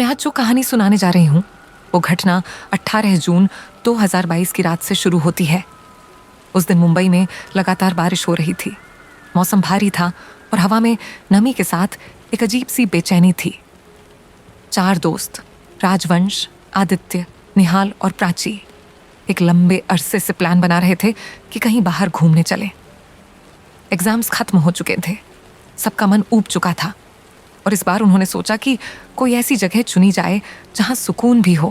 मैं आज जो कहानी सुनाने जा रही हूँ वो घटना 18 जून 2022 की रात से शुरू होती है। उस दिन मुंबई में लगातार बारिश हो रही थी। मौसम भारी था और हवा में नमी के साथ एक अजीब सी बेचैनी थी। 4 दोस्त राजवंश, आदित्य, निहाल और प्राची एक लंबे अरसे से प्लान बना रहे थे कि कहीं बाहर घूमने चले। एग्जाम्स खत्म हो चुके थे, सबका मन ऊब चुका था और इस बार उन्होंने सोचा कि कोई ऐसी जगह चुनी जाए जहां सुकून भी हो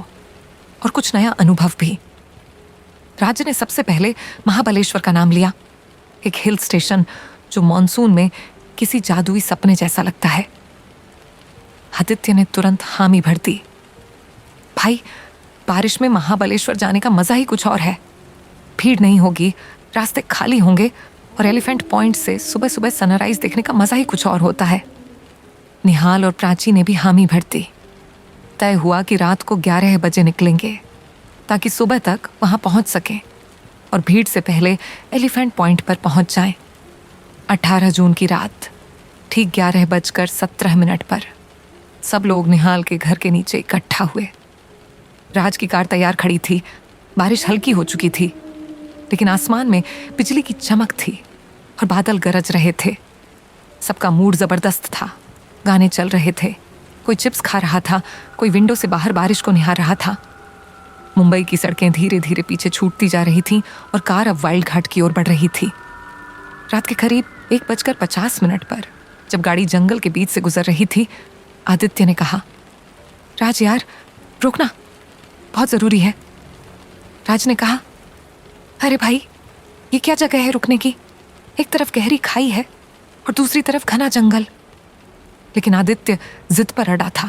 और कुछ नया अनुभव भी। राज ने सबसे पहले महाबलेश्वर का नाम लिया, एक हिल स्टेशन जो मॉनसून में किसी जादुई सपने जैसा लगता है। आदित्य ने तुरंत हामी भर दी। भाई, बारिश में महाबलेश्वर जाने का मजा ही कुछ और है। भीड़ नहीं होगी, रास्ते खाली होंगे और एलिफेंट पॉइंट से सुबह सुबह सनराइज देखने का मजा ही कुछ और होता है। निहाल और प्राची ने भी हामी भर दी। तय हुआ कि रात को 11 बजे निकलेंगे ताकि सुबह तक वहां पहुंच सकें और भीड़ से पहले एलिफेंट पॉइंट पर पहुंच जाएं। 18 जून की रात ठीक 11:17 पर सब लोग निहाल के घर के नीचे इकट्ठा हुए। राज की कार तैयार खड़ी थी। बारिश हल्की हो चुकी थी, लेकिन आसमान में बिजली की चमक थी और बादल गरज रहे थे। सबका मूड जबरदस्त था। गाने चल रहे थे, कोई चिप्स खा रहा था, कोई विंडो से बाहर बारिश को निहार रहा था। मुंबई की सड़कें धीरे धीरे पीछे छूटती जा रही थीं और कार अब वाइल्ड घाट की ओर बढ़ रही थी। रात के करीब 1:50 पर जब गाड़ी जंगल के बीच से गुजर रही थी, आदित्य ने कहा, राज यार, रुकना, बहुत जरूरी है। राज ने कहा, अरे भाई, ये क्या जगह है रुकने की? एक तरफ गहरी खाई है और दूसरी तरफ घना जंगल। लेकिन आदित्य जिद पर अड़ा था।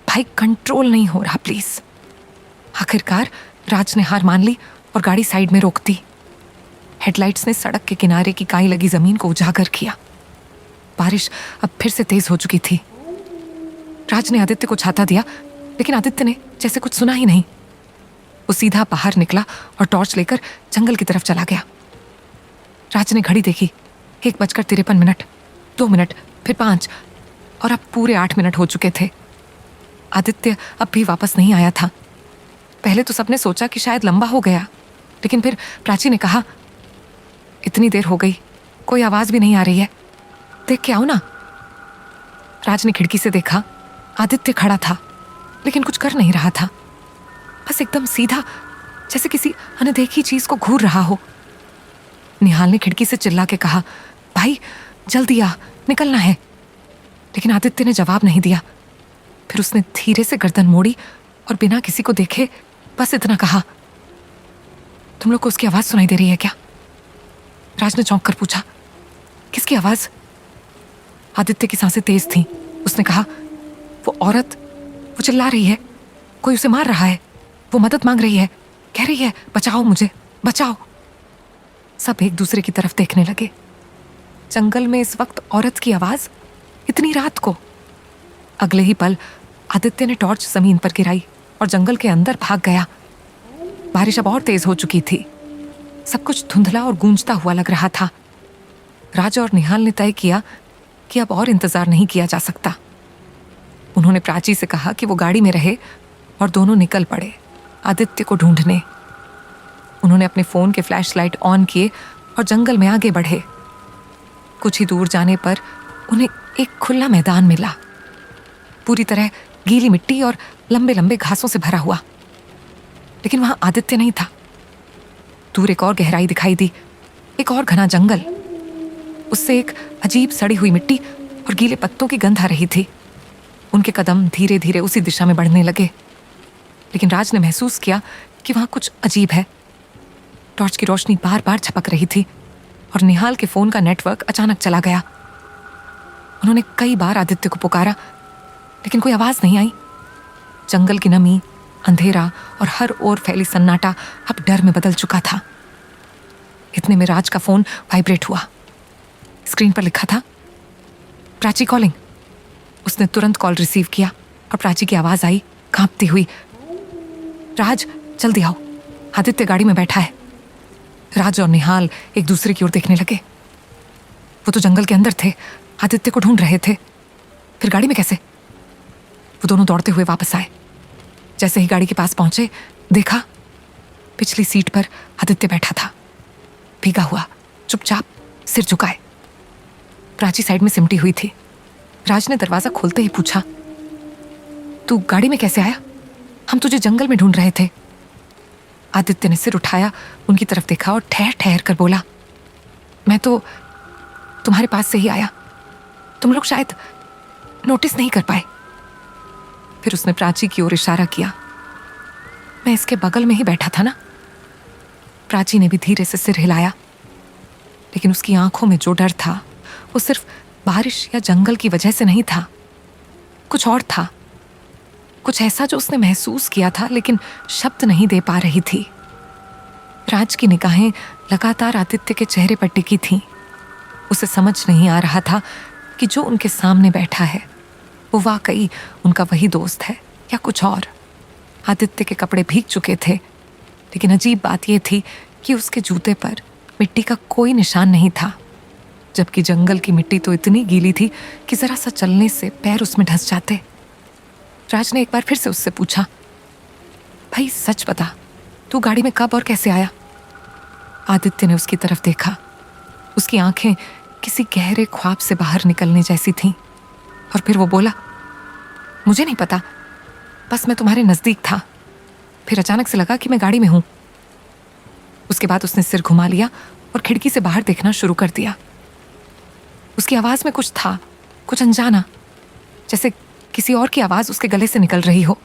भाई, कंट्रोल नहीं हो रहा, प्लीज। आखिरकार राज ने हार मान ली और गाड़ी साइड में रोक दी। हेडलाइट्स ने सड़क के किनारे की काई लगी जमीन को उजागर किया। बारिश अब फिर से तेज हो चुकी थी। राज ने आदित्य को छाता दिया, लेकिन आदित्य ने जैसे कुछ सुना ही नहीं। वो सीधा बाहर निकला और टॉर्च लेकर जंगल की तरफ चला गया। राज ने घड़ी देखी, 1:53, 2 मिनट, फिर 5 और अब पूरे 8 मिनट हो चुके थे। आदित्य अब भी वापस नहीं आया था। पहले तो सबने सोचा कि शायद लंबा हो गया, लेकिन फिर प्राची ने कहा, इतनी देर हो गई, कोई आवाज भी नहीं आ रही है, देख के आओ ना। राज ने खिड़की से देखा। आदित्य खड़ा था, लेकिन कुछ कर नहीं रहा था। बस एकदम सीधा, जैसे किसी अनदेखी चीज को घूर रहा हो। निहाल ने खिड़की से चिल्ला के कहा, भाई जल्दी आ, निकलना है। लेकिन आदित्य ने जवाब नहीं दिया। फिर उसने धीरे से गर्दन मोड़ी और बिना किसी को देखे बस इतना कहा, तुम लोग को उसकी आवाज सुनाई दे रही है क्या? राज ने चौंक कर पूछा, किसकी आवाज? आदित्य की सांसें तेज थीं। उसने कहा, वो औरत, वो चिल्ला रही है, कोई उसे मार रहा है, वो मदद मांग रही है, कह रही है, बचाओ मुझे, बचाओ। सब एक दूसरे की तरफ देखने लगे। जंगल में इस वक्त औरत की आवाज, इतनी रात को? अगले ही पल आदित्य ने टॉर्च जमीन पर गिराई और जंगल के अंदर भाग गया। बारिश अब और तेज हो चुकी थी। सब कुछ धुंधला और गूंजता हुआ लग रहा था। राज और निहाल ने तय किया कि अब और इंतजार नहीं किया जा सकता। उन्होंने प्राची से कहा कि वो गाड़ी में रहे और दोनों निकल पड़े आदित्य को ढूंढने। उन्होंने अपने फोन के फ्लैशलाइट ऑन किए और जंगल में आगे बढ़े। कुछ ही दूर जाने पर उन्हें एक खुला मैदान मिला, पूरी तरह गीली मिट्टी और लंबे लंबे घासों से भरा हुआ। लेकिन वहां आदित्य नहीं था। दूर एक और गहराई दिखाई दी, एक और घना जंगल। उससे एक अजीब सड़ी हुई मिट्टी और गीले पत्तों की गंध आ रही थी। उनके कदम धीरे धीरे उसी दिशा में बढ़ने लगे, लेकिन राज ने महसूस किया कि वहां कुछ अजीब है। टॉर्च की रोशनी बार बार झपक रही थी और निहाल के फोन का नेटवर्क अचानक चला गया। उन्होंने कई बार आदित्य को पुकारा, लेकिन कोई आवाज नहीं आई। जंगल की नमी, अंधेरा और हर ओर फैली सन्नाटा अब डर में बदल चुका था। इतने में राज का फोन वाइब्रेट हुआ। स्क्रीन पर लिखा था, प्राची कॉलिंग। उसने तुरंत कॉल रिसीव किया और प्राची की आवाज आई, कांपती हुई, राज जल्दी आओ, आदित्य गाड़ी में बैठा है। राज और निहाल एक दूसरे की ओर देखने लगे। वो तो जंगल के अंदर थे, आदित्य को ढूंढ रहे थे, फिर गाड़ी में कैसे? वो दोनों दौड़ते हुए वापस आए। जैसे ही गाड़ी के पास पहुंचे, देखा पिछली सीट पर आदित्य बैठा था, भीगा हुआ, चुपचाप, सिर झुकाए। प्राची साइड में सिमटी हुई थी। राज ने दरवाजा खोलते ही पूछा, तू गाड़ी में कैसे आया? हम तुझे जंगल में ढूंढ रहे थे। आदित्य ने सिर उठाया, उनकी तरफ देखा और ठहर ठहर कर बोला, मैं तो तुम्हारे पास से ही आया, तुम लोग शायद नोटिस नहीं कर पाए। फिर उसने प्राची की ओर इशारा किया। मैं इसके बगल में ही बैठा था ना। प्राची ने भी धीरे से सिर हिलाया, लेकिन उसकी आंखों में जो डर था वो सिर्फ बारिश या जंगल की वजह से नहीं था, कुछ और था, कुछ ऐसा जो उसने महसूस किया था लेकिन शब्द नहीं दे पा रही थी। राज की निगाहें लगातार आदित्य के चेहरे पर टिकी थीं। उसे समझ नहीं आ रहा था कि जो उनके सामने बैठा है वो वाकई उनका वही दोस्त है या कुछ और। आदित्य के कपड़े भीग चुके थे, लेकिन अजीब बात यह थी कि उसके जूते पर मिट्टी का कोई निशान नहीं था, जबकि जंगल की मिट्टी तो इतनी गीली थी कि जरा सा चलने से पैर उसमें धंस जाते। राज ने एक बार फिर से उससे पूछा, भाई सच बता, तू गाड़ी में कब और कैसे आया? आदित्य ने उसकी तरफ देखा। उसकी आंखें किसी गहरे ख्वाब से बाहर निकलने जैसी थीं, और फिर वो बोला, मुझे नहीं पता, बस मैं तुम्हारे नजदीक था, फिर अचानक से लगा कि मैं गाड़ी में हूं। उसके बाद उसने सिर घुमा लिया और खिड़की से बाहर देखना शुरू कर दिया। उसकी आवाज में कुछ था, कुछ अनजाना, जैसे किसी और की आवाज उसके गले से निकल रही हो।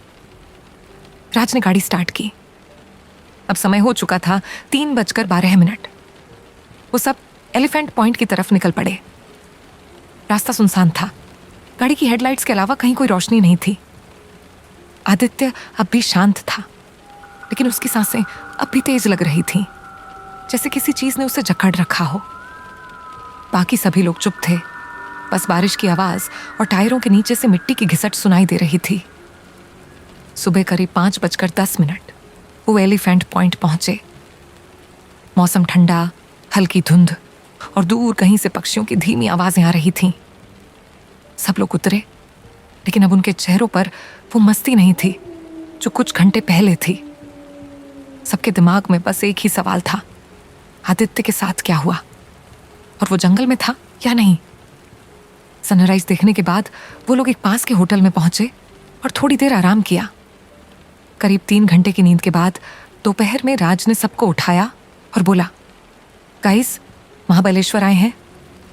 राज ने गाड़ी स्टार्ट की। अब समय हो चुका था 3:12। वो सब एलिफेंट पॉइंट की तरफ निकल पड़े। रास्ता सुनसान था, गाड़ी की हेडलाइट्स के अलावा कहीं कोई रोशनी नहीं थी। आदित्य अब भी शांत था, लेकिन उसकी सांसें अब भी तेज लग रही थीं, जैसे किसी चीज ने उसे जकड़ रखा हो। बाकी सभी लोग चुप थे, बस बारिश की आवाज और टायरों के नीचे से मिट्टी की घिसट सुनाई दे रही थी। सुबह करीब 5:10 वो एलिफेंट पॉइंट पहुंचे। मौसम ठंडा, हल्की धुंध और दूर कहीं से पक्षियों की धीमी आवाजें आ रही थीं। सब लोग उतरे, लेकिन अब उनके चेहरों पर वो मस्ती नहीं थी जो कुछ घंटे पहले थी। सबके दिमाग में बस एक ही सवाल था, आदित्य के साथ क्या हुआ, और वो जंगल में था या नहीं। सनराइज देखने के बाद वो लोग एक पास के होटल में पहुंचे और थोड़ी देर आराम किया। करीब 3 घंटे की नींद के बाद दोपहर में राज ने सबको उठाया और बोला, गाइस, महाबलेश्वर आए हैं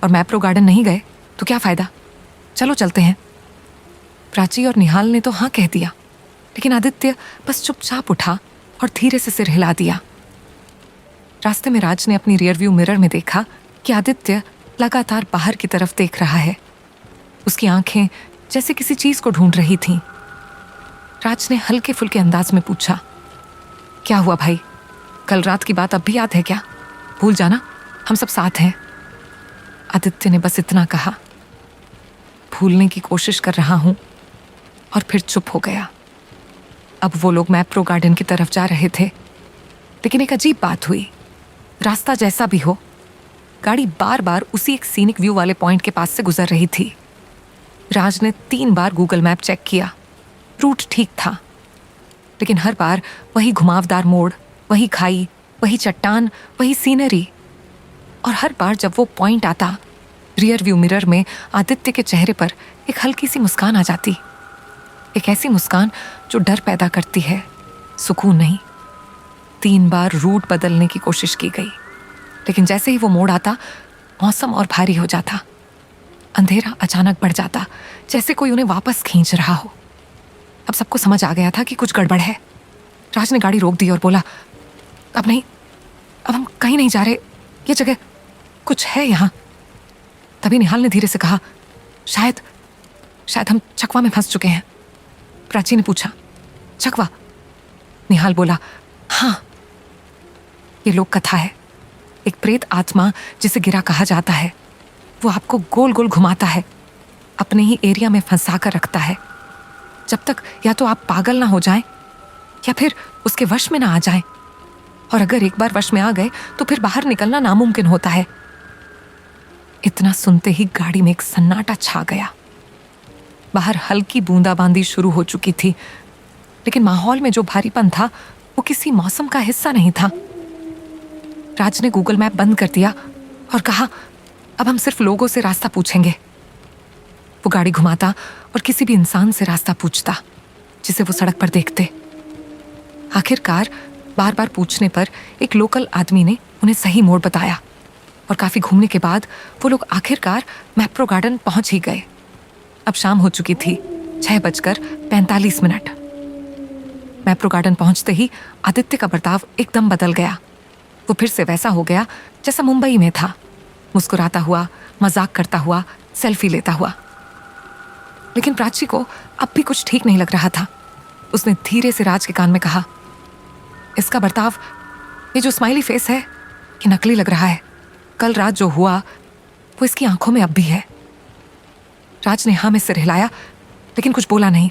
और मैप्रो गार्डन नहीं गए तो क्या फायदा, चलो चलते हैं। प्राची और निहाल ने तो हाँ कह दिया, लेकिन आदित्य बस चुपचाप उठा और धीरे से सिर हिला दिया। रास्ते में राज ने अपनी रियर व्यू मिरर में देखा कि आदित्य लगातार बाहर की तरफ देख रहा है। उसकी आंखें जैसे किसी चीज को ढूंढ रही थीं। राज ने हल्के फुल्के अंदाज में पूछा, क्या हुआ भाई, कल रात की बात अब भी याद है क्या? भूल जाना, हम सब साथ हैं। आदित्य ने बस इतना कहा। भूलने की कोशिश कर रहा हूं, और फिर चुप हो गया। अब वो लोग मैप्रो गार्डन की तरफ जा रहे थे, लेकिन एक अजीब बात हुई। रास्ता जैसा भी हो, गाड़ी बार बार उसी एक सीनिक व्यू वाले पॉइंट के पास से गुजर रही थी। राज ने 3 बार गूगल मैप चेक किया, रूट ठीक था, लेकिन हर बार वही घुमावदार मोड़, वही खाई, वही चट्टान, वही सीनरी। और हर बार जब वो पॉइंट आता, रियर व्यू मिरर में आदित्य के चेहरे पर एक हल्की सी मुस्कान आ जाती। एक ऐसी मुस्कान जो डर पैदा करती है, सुकून नहीं। 3 बार रूट बदलने की कोशिश की गई, लेकिन जैसे ही वो मोड़ आता, मौसम और भारी हो जाता। अंधेरा अचानक बढ़ जाता, जैसे कोई उन्हें वापस खींच रहा हो। अब सबको समझ आ गया था कि कुछ गड़बड़ है। राज ने गाड़ी रोक दी और बोला, अब नहीं, अब हम कहीं नहीं जा रहे, ये जगह कुछ है यहाँ। तभी निहाल ने धीरे से कहा, शायद हम चकवा में फंस चुके हैं। प्राची ने पूछा, चकवा? निहाल बोला, हाँ, ये लोक कथा है। एक प्रेत आत्मा जिसे गिरा कहा जाता है, वो आपको गोल गोल घुमाता है, अपने ही एरिया में फंसा कर रखता है, जब तक या तो आप पागल ना हो जाएं या फिर उसके वश में ना आ जाएं। और अगर एक बार वश में आ गए तो फिर बाहर निकलना नामुमकिन होता है। इतना सुनते ही गाड़ी में एक सन्नाटा छा गया। बाहर हल्की बूंदाबांदी शुरू हो चुकी थी, लेकिन माहौल में जो भारीपन था वो किसी मौसम का हिस्सा नहीं था। राज ने गूगल मैप बंद कर दिया और कहा, अब हम सिर्फ लोगों से रास्ता पूछेंगे। वो गाड़ी घुमाता और किसी भी इंसान से रास्ता पूछता जिसे वो सड़क पर देखते। आखिरकार बार बार पूछने पर एक लोकल आदमी ने उन्हें सही मोड़ बताया और काफी घूमने के बाद वो लोग आखिरकार मैप्रो गार्डन पहुंच ही गए। अब शाम हो चुकी थी, 6:45। मैप्रो गार्डन पहुंचते ही आदित्य का बर्ताव एकदम बदल गया। वो फिर से वैसा हो गया जैसा मुंबई में था, मुस्कुराता हुआ, मजाक करता हुआ, सेल्फी लेता हुआ। लेकिन प्राची को अब भी कुछ ठीक नहीं लग रहा था। उसने धीरे से राज के कान में कहा, इसका बर्ताव, ये जो स्माइली फेस है, ये नकली लग रहा है। कल रात जो हुआ वो इसकी आंखों में अब भी है। राज ने हाँ में सिर हिलाया, लेकिन कुछ बोला नहीं।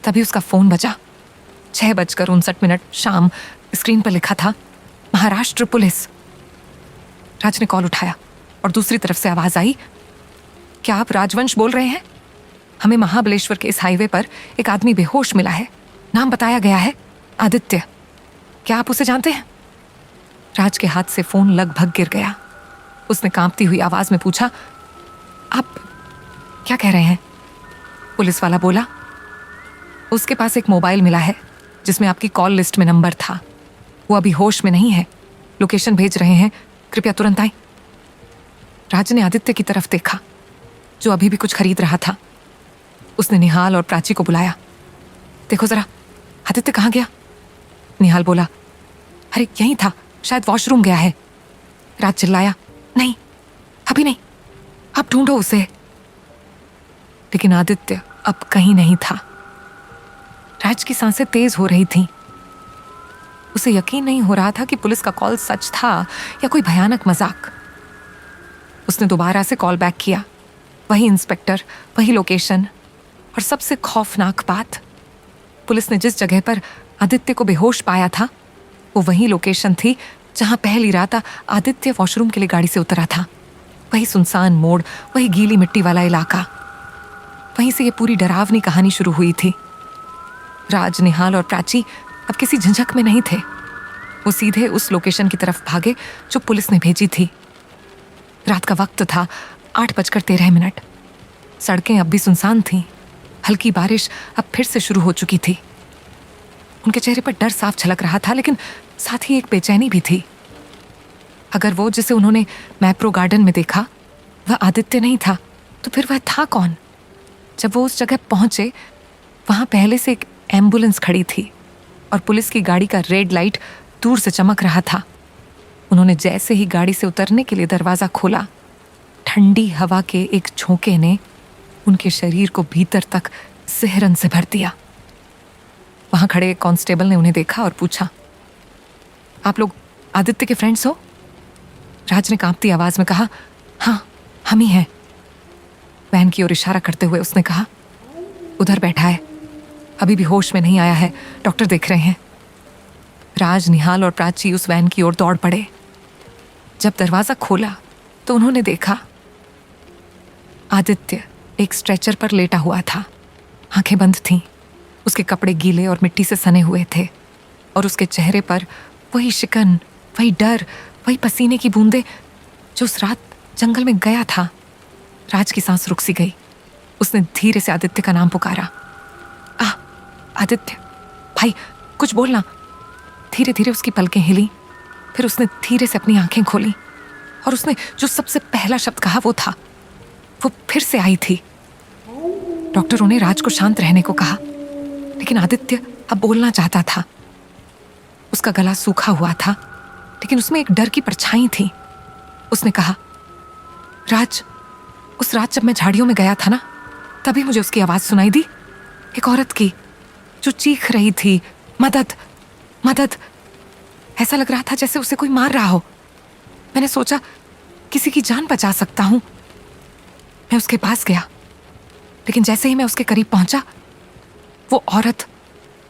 तभी उसका फोन बजा। 6:59 शाम। स्क्रीन पर लिखा था, महाराष्ट्र पुलिस। राज ने कॉल उठाया और दूसरी तरफ से आवाज आई, क्या आप राजवंश बोल रहे हैं? हमें महाबलेश्वर के इस हाईवे पर एक आदमी बेहोश मिला है। नाम बताया गया है आदित्य। क्या आप उसे जानते हैं? राज के हाथ से फोन लगभग गिर गया। उसने कांपती हुई आवाज में पूछा, आप क्या कह रहे हैं? पुलिस वाला बोला, उसके पास एक मोबाइल मिला है जिसमें आपकी कॉल लिस्ट में नंबर था। वो अभी होश में नहीं है, लोकेशन भेज रहे हैं, कृपया तुरंत आए। राज ने आदित्य की तरफ देखा जो अभी भी कुछ खरीद रहा था। उसने निहाल और प्राची को बुलाया। देखो जरा, आदित्य कहाँ गया? निहाल बोला, अरे यहीं था, शायद वॉशरूम गया है। राज चिल्लाया, नहीं, अभी नहीं, आप ढूंढो उसे। लेकिन आदित्य अब कहीं नहीं था। राज की सांसें तेज हो रही थीं। उसे यकीन नहीं हो रहा था कि पुलिस का कॉल सच था या कोई भयानक मजाक। उसने दोबारा से कॉल बैक किया। वही इंस्पेक्टर, वही लोकेशन, और सबसे खौफनाक बात, पुलिस ने जिस जगह पर आदित्य को बेहोश पाया था वो वही लोकेशन थी जहां पहली रात आदित्य वॉशरूम के लिए गाड़ी से उतरा था। वही सुनसान मोड़, वही गीली मिट्टी वाला इलाका। वहीं से ये पूरी डरावनी कहानी शुरू हुई थी। राज, निहाल और प्राची अब किसी झंझट में नहीं थे। वो सीधे उस लोकेशन की तरफ भागे जो पुलिस ने भेजी थी। रात का वक्त था, 8:13। सड़कें अब भी सुनसान थीं। हल्की बारिश अब फिर से शुरू हो चुकी थी। उनके चेहरे पर डर साफ झलक रहा था, लेकिन साथ ही एक बेचैनी भी थी। अगर वो जिसे उन्होंने मैप्रो गार्डन में देखा वह आदित्य नहीं था, तो फिर वह था कौन? जब वो उस जगह पहुंचे, वहां पहले से एक एम्बुलेंस खड़ी थी और पुलिस की गाड़ी का रेड लाइट दूर से चमक रहा था। उन्होंने जैसे ही गाड़ी से उतरने के लिए दरवाजा खोला, ठंडी हवा के एक झोंके ने उनके शरीर को भीतर तक सिहरन से भर दिया। वहां खड़े एक कांस्टेबल ने उन्हें देखा और पूछा, आप लोग आदित्य के फ्रेंड्स हो? राज ने कांपती आवाज में कहा, हाँ, हम ही हैं। वैन की ओर इशारा करते हुए उसने कहा, उधर बैठा है, अभी भी होश में नहीं आया है, डॉक्टर देख रहे हैं। राज, निहाल और प्राची उस वैन की ओर दौड़ पड़े। जब दरवाजा खोला तो उन्होंने देखा आदित्य एक स्ट्रेचर पर लेटा हुआ था। आंखें बंद थीं, उसके कपड़े गीले और मिट्टी से सने हुए थे और उसके चेहरे पर वही शिकन, वही डर, वही पसीने की बूंदें जो उस रात जंगल में गया था। राज की सांस रुक सी गई। उसने धीरे से आदित्य का नाम पुकारा, आदित्य, भाई कुछ बोलना। धीरे धीरे उसकी पलकें हिली, फिर उसने धीरे से अपनी आंखें खोली और उसने जो सबसे पहला शब्द कहा वो था, वो फिर से आई थी। डॉक्टरों ने राज को शांत रहने को कहा, लेकिन आदित्य अब बोलना चाहता था। उसका गला सूखा हुआ था, लेकिन उसमें एक डर की परछाई थी। उसने कहा, राज, उस रात जब मैं झाड़ियों में गया था ना, तभी मुझे उसकी आवाज सुनाई दी, एक औरत की जो चीख रही थी, मदद, मदद। ऐसा लग रहा था जैसे उसे कोई मार रहा हो। मैंने सोचा किसी की जान बचा सकता हूं। मैं उसके पास गया, लेकिन जैसे ही मैं उसके करीब पहुंचा, वो औरत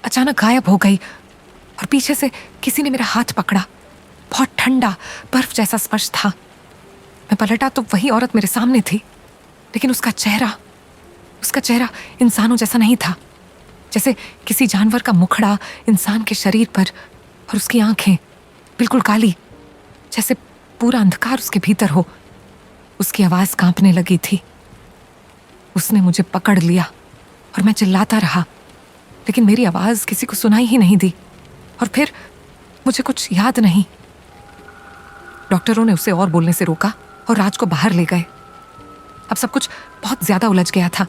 अचानक गायब हो गई और पीछे से किसी ने मेरा हाथ पकड़ा। बहुत ठंडा, बर्फ जैसा स्पर्श था। मैं पलटा तो वही औरत मेरे सामने थी, लेकिन उसका चेहरा उसका चेहरा इंसानों जैसा नहीं था, जैसे किसी जानवर का मुखड़ा इंसान के शरीर पर, और उसकी आंखें बिल्कुल काली, जैसे पूरा अंधकार उसके भीतर हो। उसकी आवाज कांपने लगी थी। उसने मुझे पकड़ लिया और मैं चिल्लाता रहा, लेकिन मेरी आवाज किसी को सुनाई ही नहीं दी। और फिर मुझे कुछ याद नहीं। डॉक्टरों ने उसे और बोलने से रोका और राज को बाहर ले गए। अब सब कुछ बहुत ज्यादा उलझ गया था।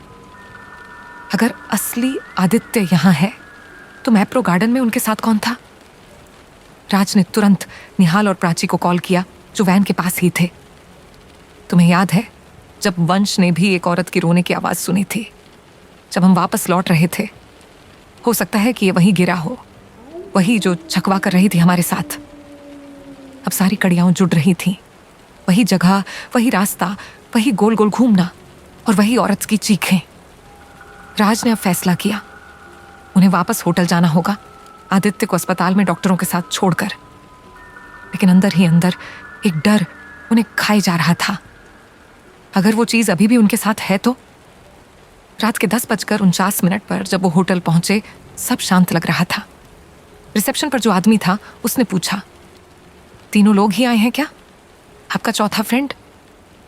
अगर असली आदित्य यहाँ है तो मैप्रो गार्डन में उनके साथ कौन था? राज ने तुरंत निहाल और प्राची को कॉल किया, जो वैन के पास ही थे। तुम्हें याद है जब वंश ने भी एक औरत की रोने की आवाज सुनी थी, जब हम वापस लौट रहे थे? हो सकता है कि ये वही गिरा हो, वही जो छकवा कर रही थी हमारे साथ। अब सारी कड़ियां जुड़ रही थीं। वही जगह, वही रास्ता, वही गोल गोल घूमना, और वही औरत की चीखें। राज ने अब फैसला किया, उन्हें वापस होटल जाना होगा, आदित्य को अस्पताल में डॉक्टरों के साथ छोड़कर। लेकिन अंदर ही अंदर एक डर उन्हें खाए जा रहा था। अगर वो चीज अभी भी उनके साथ है तो? रात के 10:49 पर जब वो होटल पहुंचे, सब शांत लग रहा था। रिसेप्शन पर जो आदमी था उसने पूछा, तीनों लोग ही आए हैं क्या? आपका चौथा फ्रेंड,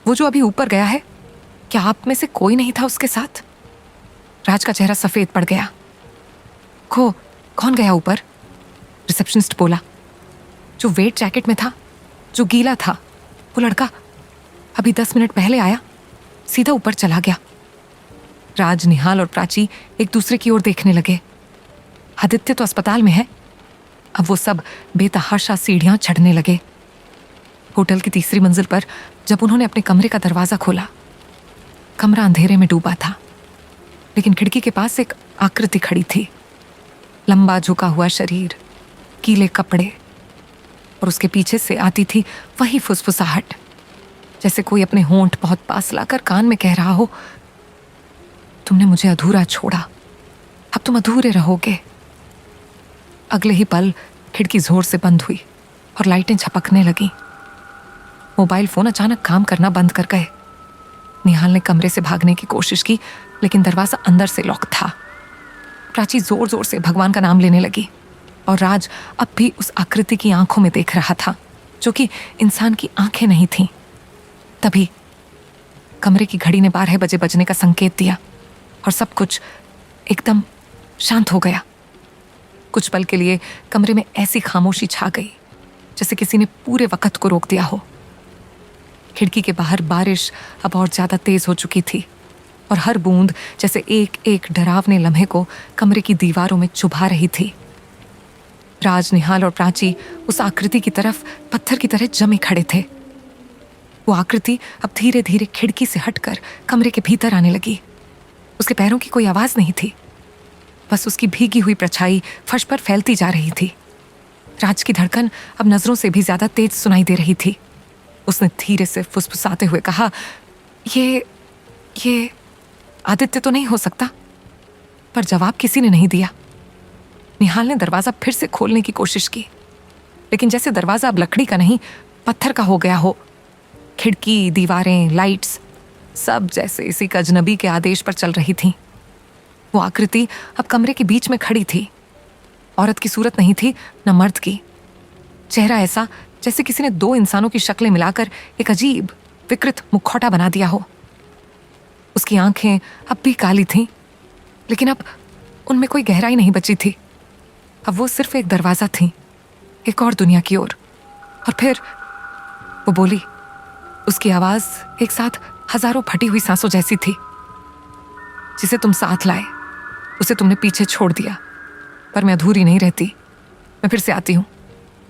वो जो अभी ऊपर गया है, क्या आप में से कोई नहीं था उसके साथ? राज का चेहरा सफेद पड़ गया। कौन गया ऊपर? रिसेप्शनिस्ट बोला। जो वेट जैकेट में था, जो गीला था, वो लड़का अभी 10 मिनट पहले आया, सीधा ऊपर चला गया। राज, निहाल और प्राची एक दूसरे की ओर देखने लगे। आदित्य तो अस्पताल में है। अब वो सब बेतहाशा सीढ़ियां चढ़ने लगे। होटल की तीसरी मंजिल पर जब उन्होंने अपने कमरे का दरवाजा खोला, कमरा अंधेरे में डूबा था, लेकिन खिड़की के पास एक आकृति खड़ी थी। लंबा झुका हुआ शरीर, गीले कपड़े, और उसके पीछे से आती थी वही फुसफुसाहट, जैसे कोई अपने होंठ बहुत पास लाकर कान में कह रहा हो, तुमने मुझे अधूरा छोड़ा, अब तुम अधूरे रहोगे। अगले ही पल खिड़की जोर से बंद हुई और लाइटें झपकने लगी। मोबाइल फोन अचानक काम करना बंद कर गए। निहाल ने कमरे से भागने की कोशिश की, लेकिन दरवाजा अंदर से लॉक था। प्राची जोर जोर से भगवान का नाम लेने लगी, और राज अब भी उस आकृति की आंखों में देख रहा था, जो कि इंसान की आंखें नहीं थीं। तभी कमरे की घड़ी ने 12 बजे बजने का संकेत दिया और सब कुछ एकदम शांत हो गया। कुछ पल के लिए कमरे में ऐसी खामोशी छा गई जैसे किसी ने पूरे वक्त को रोक दिया हो। खिड़की के बाहर बारिश अब और ज्यादा तेज हो चुकी थी, और हर बूंद जैसे एक एक डरावने लम्हे को कमरे की दीवारों में चुभा रही थी। राज, निहाल और प्राची उस आकृति की तरफ पत्थर की तरह जमे खड़े थे। वो आकृति अब धीरे धीरे खिड़की से हटकर कमरे के भीतर आने लगी। उसके पैरों की कोई आवाज नहीं थी, बस उसकी भीगी हुई परछाई फर्श पर फैलती जा रही थी। राज की धड़कन अब नजरों से भी ज्यादा तेज सुनाई दे रही थी। उसने धीरे से फुसफुसाते हुए कहा, ये आदित्य तो नहीं हो सकता। पर जवाब किसी ने नहीं दिया। निहाल ने दरवाजा फिर से खोलने की कोशिश की, लेकिन जैसे दरवाजा अब लकड़ी का नहीं, पत्थर का हो गया हो। खिड़की, दीवारें, लाइट्स सब जैसे इसी अजनबी के आदेश पर चल रही थीं। वो आकृति अब कमरे के बीच में खड़ी थी। औरत की सूरत नहीं थी, न मर्द की। चेहरा ऐसा जैसे किसी ने 2 इंसानों की शक्लें मिलाकर एक अजीब विकृत मुखौटा बना दिया हो। उसकी आंखें अब भी काली थीं, लेकिन अब उनमें कोई गहराई नहीं बची थी। अब वो सिर्फ एक दरवाजा थी, एक और दुनिया की ओर। और फिर वो बोली। उसकी आवाज एक साथ हजारों फटी हुई सांसों जैसी थी। जिसे तुम साथ लाए, उसे तुमने पीछे छोड़ दिया, पर मैं अधूरी नहीं रहती। मैं फिर से आती हूं,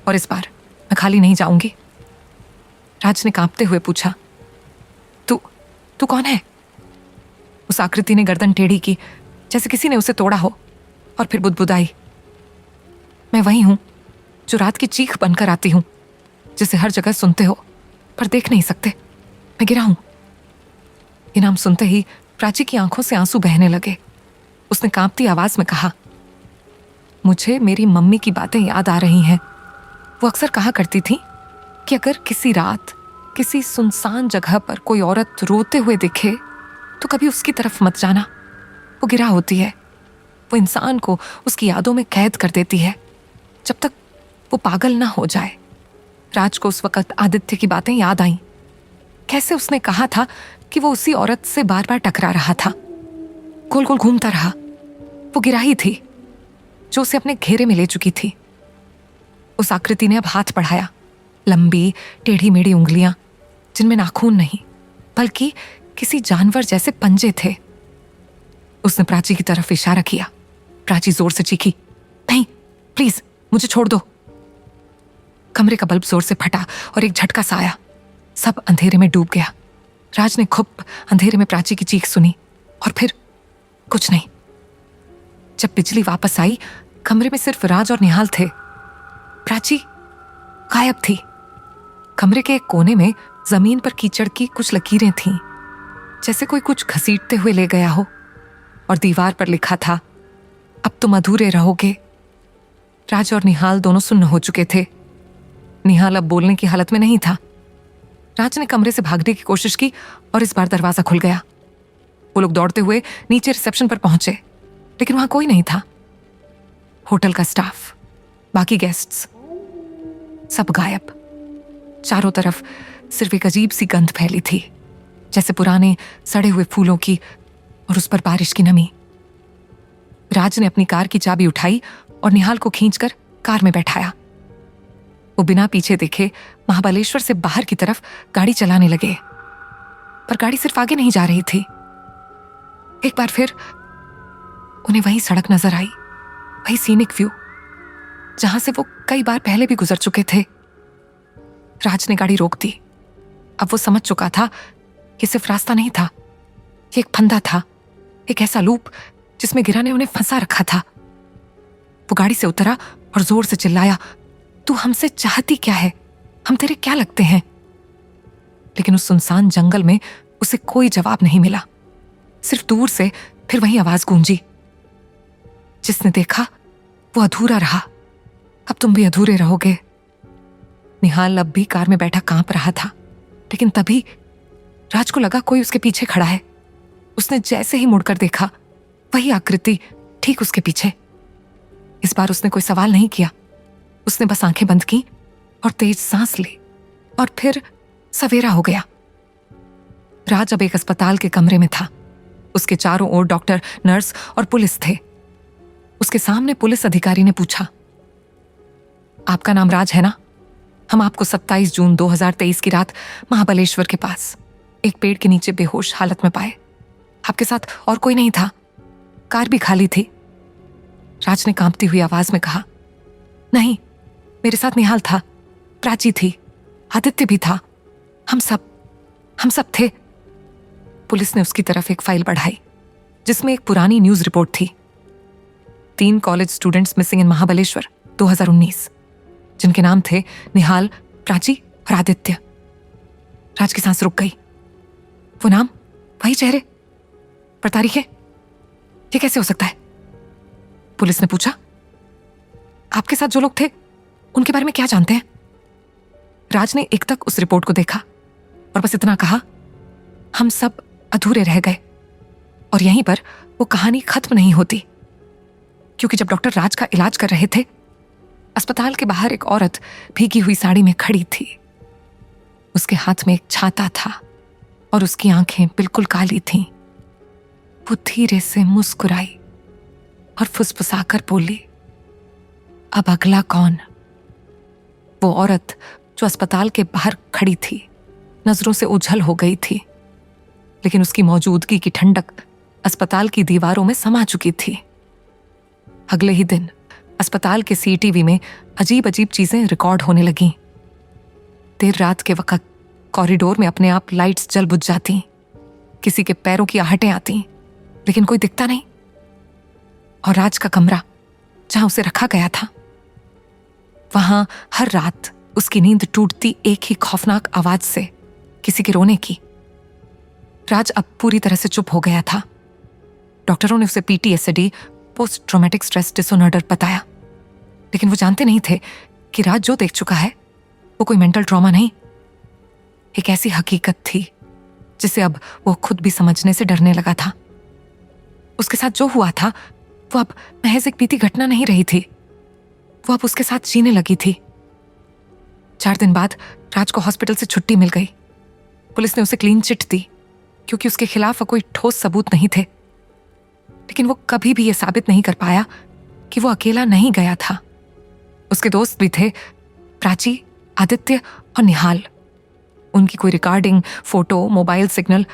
और इस बार मैं खाली नहीं जाऊंगी। राज ने कांपते हुए पूछा, तू कौन है? उस आकृति ने गर्दन टेढ़ी की, जैसे किसी ने उसे तोड़ा हो, और फिर बुदबुदाई, मैं वही हूं जो रात की चीख बनकर आती हूं, जिसे हर जगह सुनते हो पर देख नहीं सकते। मैं गिरा हूं। ये नाम सुनते ही प्राची की आंखों से आंसू बहने लगे। उसने कांपती आवाज में कहा, मुझे मेरी मम्मी की बातें याद आ रही हैं। वो अक्सर कहा करती थी कि अगर किसी रात किसी सुनसान जगह पर कोई औरत रोते हुए दिखे तो कभी उसकी तरफ मत जाना, वो गिरा होती है। वो इंसान को उसकी यादों में कैद कर देती है जब तक वो पागल ना हो जाए। राज को उस वक्त आदित्य की बातें याद आईं। कैसे उसने कहा था कि वो उसी औरत से बार बार टकरा रहा था, गोल गोल घूमता रहा। वो गिरा ही थी जो उसे अपने घेरे में ले चुकी थी। उस आकृति ने अब हाथ बढ़ाया, लंबी टेढ़ी मेढ़ी उंगलियां जिनमें नाखून नहीं बल्कि किसी जानवर जैसे पंजे थे। उसने प्राची की तरफ इशारा किया। प्राची जोर से चीखी, नहीं प्लीज मुझे छोड़ दो। कमरे का बल्ब जोर से फटा और एक झटका सा आया। सब अंधेरे में डूब गया। राज ने खुप अंधेरे में प्राची की चीख सुनी और फिर कुछ नहीं। जब बिजली वापस आई, कमरे में सिर्फ राज और निहाल थे। प्राची गायब थी। कमरे के एक कोने में जमीन पर कीचड़ की कुछ लकीरें थीं, जैसे कोई कुछ घसीटते हुए ले गया हो, और दीवार पर लिखा था, अब तुम अधूरे रहोगे। राज और निहाल दोनों सुन्न हो चुके थे। निहाल अब बोलने की हालत में नहीं था। राज ने कमरे से भागने की कोशिश की और इस बार दरवाजा खुल गया। वो लोग दौड़ते हुए नीचे रिसेप्शन पर पहुंचे, लेकिन वहां कोई नहीं था। होटल का स्टाफ, बाकी गेस्ट्स सब गायब। चारों तरफ सिर्फ एक अजीब सी गंध फैली थी, जैसे पुराने सड़े हुए फूलों की और उस पर बारिश की नमी। राज ने अपनी कार की चाबी उठाई और निहाल को खींचकर कार में बैठाया। वो बिना पीछे देखे महाबलेश्वर से बाहर की तरफ गाड़ी चलाने लगे, पर गाड़ी सिर्फ आगे नहीं जा रही थी। एक बार फिर उन्हें वही सड़क नजर आई, वही सीनिक व्यू जहां से वो कई बार पहले भी गुजर चुके थे। राज ने गाड़ी रोक दी। अब वो समझ चुका था कि सिर्फ रास्ता नहीं था, ये एक फंदा था, एक ऐसा लूप जिसमें गिरा ने उन्हें फंसा रखा था। वो गाड़ी से उतरा और जोर से चिल्लाया, तू हमसे चाहती क्या है? हम तेरे क्या लगते हैं? लेकिन उस सुनसान जंगल में उसे कोई जवाब नहीं मिला। सिर्फ दूर से फिर वही आवाज गूंजी, जिसने देखा वो अधूरा रहा, अब तुम भी अधूरे रहोगे। निहाल अब भी कार में बैठा कांप रहा था, लेकिन तभी राज को लगा कोई उसके पीछे खड़ा है। उसने जैसे ही मुड़कर देखा, वही आकृति ठीक उसके पीछे। इस बार उसने कोई सवाल नहीं किया। उसने बस आंखें बंद की और तेज सांस ली, और फिर सवेरा हो गया। राज अब एक अस्पताल के कमरे में था। उसके चारों ओर डॉक्टर, नर्स और पुलिस थे। उसके सामने पुलिस अधिकारी ने पूछा, आपका नाम राज है ना? हम आपको 27 जून 2023 की रात महाबलेश्वर के पास एक पेड़ के नीचे बेहोश हालत में पाए। आपके साथ और कोई नहीं था, कार भी खाली थी। राज ने कांपती हुई आवाज में कहा, नहीं, मेरे साथ निहाल था, प्राची थी, आदित्य भी था, हम सब थे। पुलिस ने उसकी तरफ एक फाइल बढ़ाई जिसमें एक पुरानी न्यूज रिपोर्ट थी। 3 college students missing in Mahabaleshwar 2019, जिनके नाम थे निहाल, प्राची और आदित्य। राज की सांस रुक गई। वो नाम, वही चेहरे, पर तारीखें, ये कैसे हो सकता है? पुलिस ने पूछा, आपके साथ जो लोग थे उनके बारे में क्या जानते हैं? राज ने एक तक उस रिपोर्ट को देखा और बस इतना कहा, हम सब अधूरे रह गए। और यहीं पर वो कहानी खत्म नहीं होती, क्योंकि जब डॉक्टर राज का इलाज कर रहे थे, अस्पताल के बाहर एक औरत भीगी हुई साड़ी में खड़ी थी। उसके हाथ में एक छाता था और उसकी आंखें बिल्कुल काली थीं। वो धीरे से मुस्कुराई और फुसफुसाकर बोली, अब अगला कौन? वो औरत जो अस्पताल के बाहर खड़ी थी नजरों से ओझल हो गई थी, लेकिन उसकी मौजूदगी की ठंडक अस्पताल की दीवारों में समा चुकी थी। अगले ही दिन अस्पताल के सीटीवी में अजीब अजीब चीजें रिकॉर्ड होने लगीं। देर रात के वक्त कॉरिडोर में अपने आप लाइट्स जल बुझ जाती, किसी के पैरों की आहटें आती, लेकिन कोई दिखता नहीं। और राज का कमरा जहां उसे रखा गया था, वहां हर रात उसकी नींद टूटती एक ही खौफनाक आवाज से, किसी के रोने की। राज अब पूरी तरह से चुप हो गया था। डॉक्टरों ने उसे PTSD, post traumatic stress disorder बताया, लेकिन वो जानते नहीं थे कि राज जो देख चुका है वो कोई मेंटल ट्रॉमा नहीं, एक ऐसी हकीकत थी जिसे अब वो खुद भी समझने से डरने लगा था। उसके साथ जो हुआ था वो अब महज एक बीती घटना नहीं रही थी, वो अब उसके साथ जीने लगी थी। 4 दिन बाद राज को हॉस्पिटल से छुट्टी मिल गई। पुलिस ने उसे क्लीन चिट दी क्योंकि उसके खिलाफ कोई ठोस सबूत नहीं थे। लेकिन वो कभी भी ये साबित नहीं कर पाया कि वो अकेला नहीं गया था। उसके दोस्त भी थे, प्राची, आदित्य और निहाल। उनकी कोई रिकॉर्डिंग, फोटो, मोबाइल सिग्नल,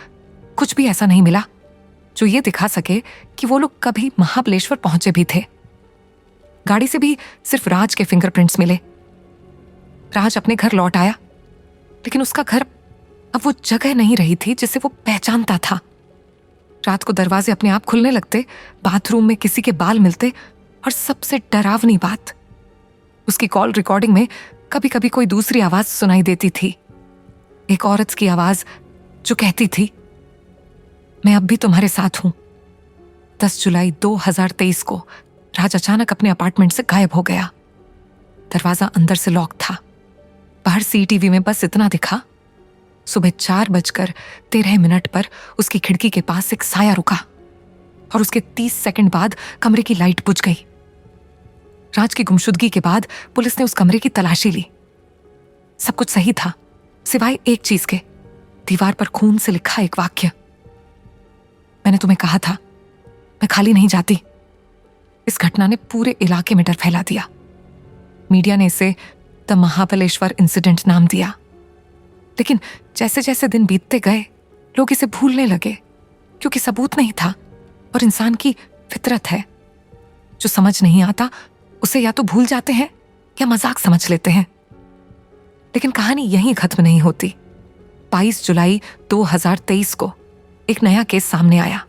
कुछ भी ऐसा नहीं मिला जो ये दिखा सके कि वो लोग कभी महाबलेश्वर पहुंचे भी थे। गाड़ी से भी सिर्फ राज के फिंगरप्रिंट्स मिले। राज अपने घर लौट आया, लेकिन उसका घर अब वो जगह नहीं रही थी जिसे वो पहचानता था। रात को दरवाजे अपने आप खुलने लगते, बाथरूम में किसी के बाल मिलते, और सबसे डरावनी बात, उसकी कॉल रिकॉर्डिंग में कभी कभी कोई दूसरी आवाज सुनाई देती थी। एक औरत की आवाज जो कहती थी, मैं अब भी तुम्हारे साथ हूं। 10 जुलाई 2023 को राज अचानक अपने अपार्टमेंट से गायब हो गया। दरवाजा अंदर से लॉक था। बाहर सीटीवी में बस इतना दिखा, सुबह 4:13 पर उसकी खिड़की के पास एक साया रुका और उसके 30 सेकंड बाद कमरे की लाइट बुझ गई। राज की गुमशुदगी के बाद पुलिस ने उस कमरे की तलाशी ली। सब कुछ सही था सिवाय एक चीज के, दीवार पर खून से लिखा एक वाक्य, मैंने तुम्हें कहा था मैं खाली नहीं जाती। इस घटना ने पूरे इलाके में डर फैला दिया। मीडिया ने इसे द महाबलेश्वर इंसिडेंट नाम दिया। लेकिन जैसे जैसे दिन बीतते गए लोग इसे भूलने लगे, क्योंकि सबूत नहीं था। और इंसान की फितरत है, जो समझ नहीं आता उसे या तो भूल जाते हैं या मजाक समझ लेते हैं। लेकिन कहानी यहीं खत्म नहीं होती। 22 जुलाई 2023 को एक नया केस सामने आया।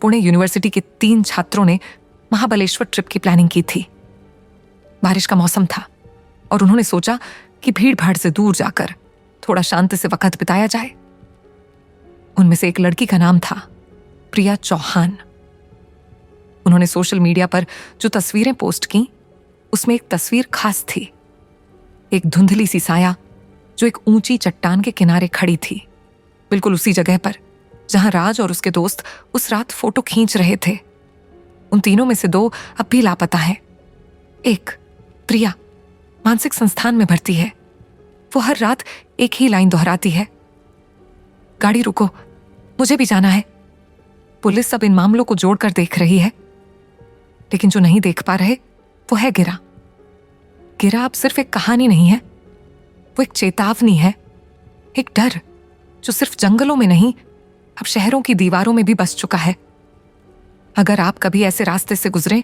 पुणे यूनिवर्सिटी के 3 छात्रों ने महाबलेश्वर ट्रिप की प्लानिंग की थी। बारिश का मौसम था और उन्होंने सोचा कि भीड़ भाड़ से दूर जाकर थोड़ा शांति से वक्त बिताया जाए। उनमें से एक लड़की का नाम था प्रिया चौहान। उन्होंने सोशल मीडिया पर जो तस्वीरें पोस्ट की, उसमें एक तस्वीर खास थी। एक धुंधली सी साया जो एक ऊंची चट्टान के किनारे खड़ी थी, बिल्कुल उसी जगह पर जहां राज और उसके दोस्त उस रात फोटो खींच रहे थे। उन तीनों में से 2 अब भी लापता हैं। एक, प्रिया, मानसिक संस्थान में भर्ती है। वो हर रात एक ही लाइन दोहराती है, गाड़ी रुको, मुझे भी जाना है। पुलिस अब इन मामलों को जोड़कर देख रही है, लेकिन जो नहीं देख पा रहे वो है गिरा। गिरा अब सिर्फ एक कहानी नहीं है, वो एक चेतावनी है, एक डर जो सिर्फ जंगलों में नहीं, अब शहरों की दीवारों में भी बस चुका है। अगर आप कभी ऐसे रास्ते से गुजरे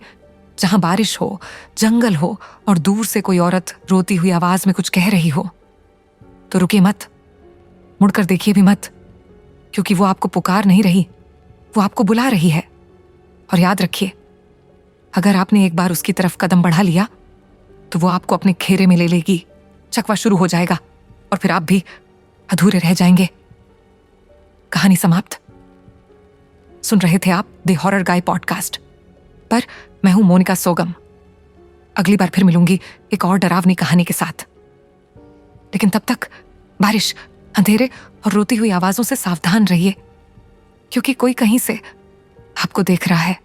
जहां बारिश हो, जंगल हो और दूर से कोई औरत रोती हुई आवाज में कुछ कह रही हो, तो रुकिए मत, मुड़कर देखिए भी मत, क्योंकि वो आपको पुकार नहीं रही, वो आपको बुला रही है। और याद रखिए, अगर आपने एक बार उसकी तरफ कदम बढ़ा लिया तो वो आपको अपने घेरे में ले लेगी। चकवा शुरू हो जाएगा और फिर आप भी अधूरे रह जाएंगे। कहानी समाप्त। सुन रहे थे आप द हॉरर गाय पॉडकास्ट पर। मैं हूं मोनिका सोगम। अगली बार फिर मिलूंगी एक और डरावनी कहानी के साथ। लेकिन तब तक बारिश, अंधेरे और रोती हुई आवाजों से सावधान रहिए, क्योंकि कोई कहीं से आपको देख रहा है।